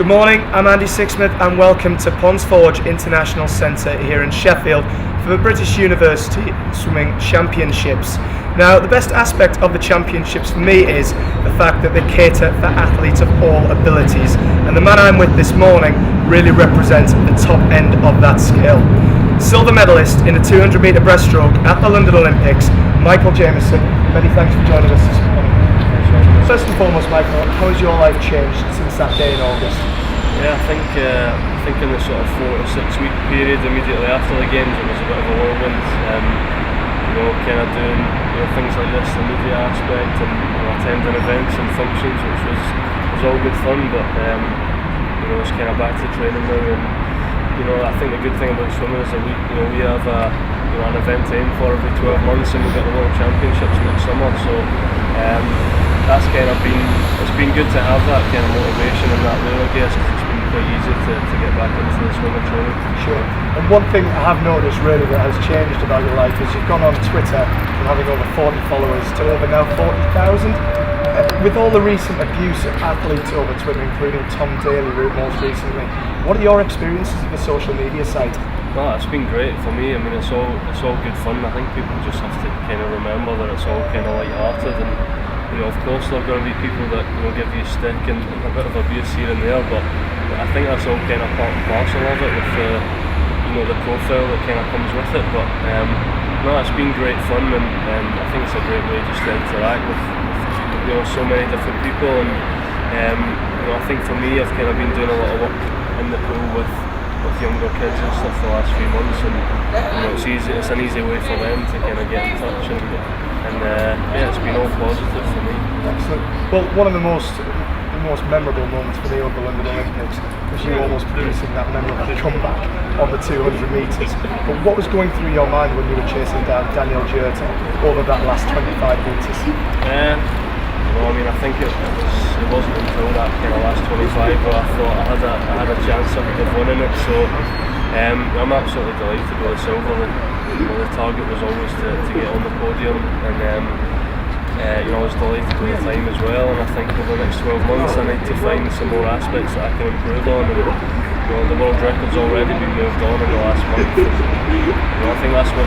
Good morning, I'm Andy Sixsmith and welcome to Ponds Forge International Centre here in Sheffield for the British University Swimming Championships. Now, the best aspect of the championships for me is the fact that they cater for athletes of all abilities, and the man I'm with this morning really represents the top end of that scale. Silver medallist in the 200 metre breaststroke at the London Olympics, Michael Jamieson. Many thanks for joining us this morning. First and foremost, Michael, how has your life changed since that day in August? Yeah, I think in the sort of 4 to 6 week period immediately after the games, it was a bit of a whirlwind. Kind of doing things like this, the media aspect, and attending events and functions, which was all good fun. But it's kind of back to training now, and I think the good thing about swimming is that we have an event to aim for every 12 months, and we've got the World Championships next summer. So that's kind of been good to have that kind of motivation and that there, I guess, 'cause it's been quite easy to get back into the swimming training. Sure. And one thing I have noticed really that has changed about your life is you've gone on Twitter from having over 40 followers to over now 40,000. With all the recent abuse of athletes over Twitter, including Tom Daly most recently, what are your experiences of the social media site? No, it's been great for me. I mean, it's all good fun. I think people just have to kind of remember that it's all kind of light-hearted, and of course there are going to be people that give you a stick and a bit of abuse here and there, but I think that's all kind of part and parcel of it with the profile that kind of comes with it. But no, it's been great fun, and I think it's a great way just to interact with so many different people, and I think for me, I've kind of been doing a lot of work in the pool with younger kids and stuff the last few months, and it's an easy way for them to kind of get in touch, and it's been all positive for me. Excellent. Well, one of the most memorable moments for me of the London Olympics was you almost producing that memorable comeback on the 200 metres. But what was going through your mind when you were chasing down Daniel Jurta over that last 25 metres? I think it wasn't until that kind of last 25 where I thought I had a chance of winning it. So I'm absolutely delighted with the silver. The target was always to get on the podium, and I was delighted with the time as well. And I think over the next 12 months I need to find some more aspects that I can improve on. And the world record's already been moved on in the last month. I think that's what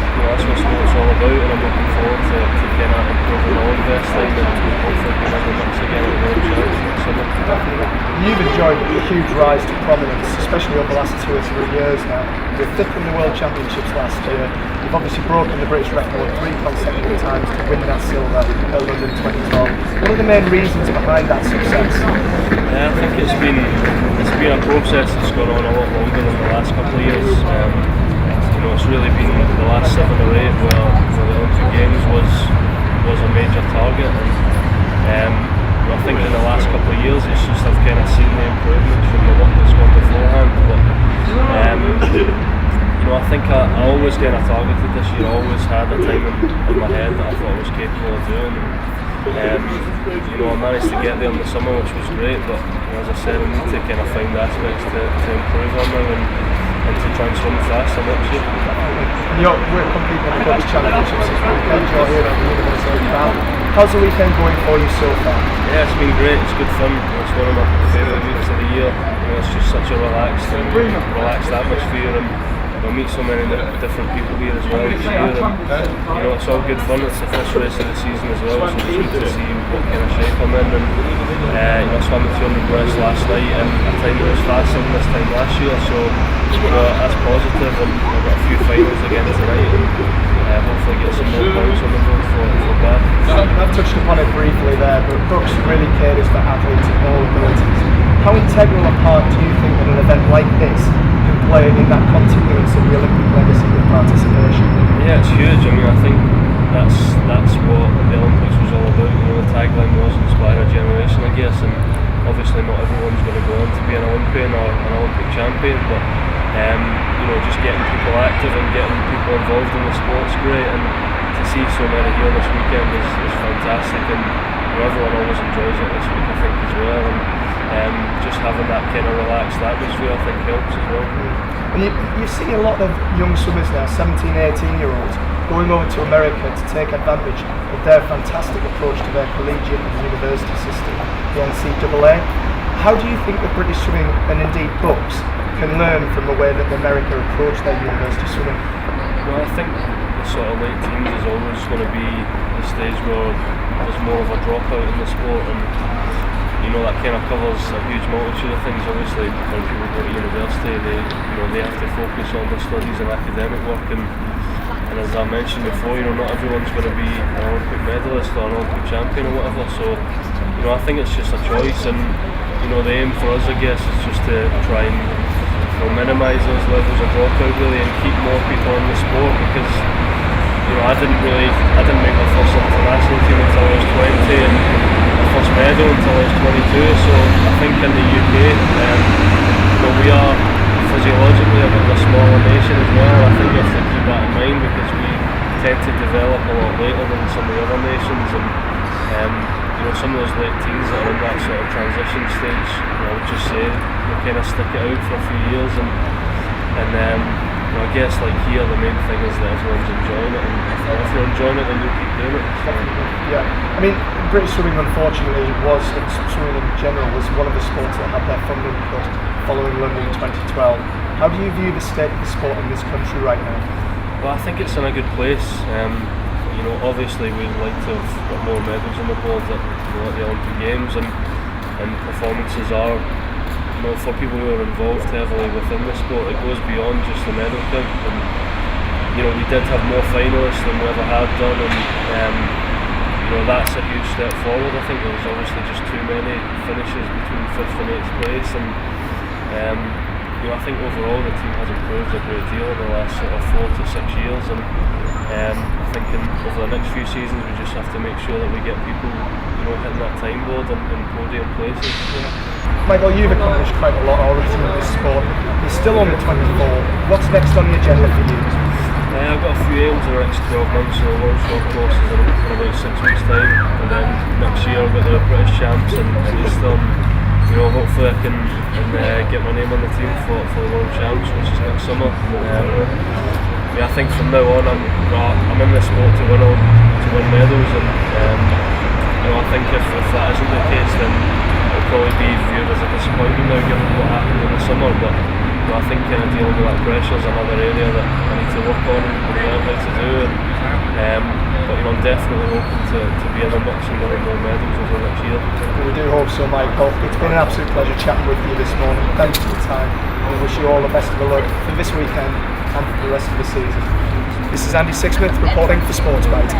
sport's all about, and I'm looking forward to kind of improving my own best time and hopefully being able to mix again at the World Champs next summer. You've enjoyed a huge rise to prominence, especially over the last 2 or 3 years now. You're 5th in the World Championships last year. You've obviously broken the British record 3 consecutive times to win that silver at London 2012. What are the main reasons behind that success? I think it's been a process that's gone on a lot longer than the last couple of years. It's really been the last 7 or 8 where the Olympic Games was a major target, and I think in the last couple of years it's just I've kind of seen the improvements from the work that's gone beforehand. But I think I always kind of targeted this year. I always had a time in my head that I thought I was capable of doing. I managed to get there in the summer, which was great, but as I said, I need to kind of find aspects to improve on now and to try and swim faster next year. We're competing at the British Championships this weekend. You're here at the University of Bath. How's the weekend going for you so far? Yeah, it's been great. It's good fun. It's one of my favourite weeks of the year. It's just such a relaxed atmosphere, and I meet so many different people here as well each year, and it's all good fun. It's the first race of the season as well, so it's good to see what kind of shape I'm in. And I swam the 200 breast last night in a time that was faster than this time last year, so that's positive, and I've got a few finals again tonight, and hopefully get some more points on the board for Bath. I've touched upon it briefly there, but Brooks really caters for athletes of all abilities. How integral a part do you think that an event like this can play in that continuance of the Olympic legacy of participation? Yeah, it's huge. I think that's what the Olympics was all about. The tagline was inspire a generation, I guess, and obviously not everyone's going to go on to be an Olympian or an Olympic champion, but just getting people active and getting people involved in the sport's great, and to see so many here this weekend is fantastic, and everyone always enjoys it this week, I think, as well, and just having that kind of relaxed atmosphere I think helps as well. And you see a lot of young swimmers now, 17, 18-year-olds, going over to America to take advantage of their fantastic approach to their collegiate and university system, the NCAA. How do you think the British swimming, and indeed books, can learn from the way that America approach their university swimming? Well, I think the sort of late teens is always going to be the stage where there's more of a dropout in the sport, and that kind of covers a huge multitude of things. Obviously, when people go to university, they have to focus on their studies and academic work, and as I mentioned before, not everyone's going to be an Olympic medalist or an Olympic champion or whatever. So, I think it's just a choice, and the aim for us, I guess, is just to try and minimise those levels of dropout really, and keep more people in the sport, because I didn't make my first international team until I was 20, and my first medal until I was 22. So I think in the UK, we are physiologically a bit of a smaller nation as well. I think you have to keep that in mind, because we tend to develop a lot later than some of the other nations, and some of those late teens that are in that sort of transition stage, I would just say kind of stick it out for a few years, and I guess like here the main thing is that everyone's enjoying it, and if you're enjoying it then you'll keep doing it. So. Yeah, I mean, British swimming unfortunately swimming in general was one of the sports that had their funding cut following London 2012. How do you view the state of the sport in this country right now? Well, I think it's in a good place. Obviously we'd like to have got more medals on the board at the Olympic Games, and performances are, for people who are involved heavily within the sport, it goes beyond just the medal count, and we did have more finalists than we ever had done, and that's a huge step forward. I think there was obviously just too many finishes between 5th and 8th place, and I think overall the team has improved a great deal in the last sort of 4 to 6 years, and I think over the next few seasons we just have to make sure that we get people hitting that time board and podium places. Yeah. Michael, you've accomplished quite a lot already in this sport. You're still on the 24. What's next on the agenda for you? I've got a few aims in the next 12 months. So the World Short Course is in about 6 weeks time, and then next year I've got the British Champs in Eastern. Hopefully I can get my name on the team for the World Champs, which is next summer. I think from now on I'm in this sport to win medals, and I think if that isn't the case, then it'll probably be viewed as a disappointment now, given what happened in the summer. But I think kind of dealing with that pressure is another area that I need to work on and learn how to do. But I'm definitely hoping to be in the mix and winning more medals over the next year. We do hope so, Michael. It's been an absolute pleasure chatting with you this morning. Thanks for your time. We wish you all the best of the luck for this weekend and for the rest of the season. This is Andy Sixsmith reporting for SportsByte.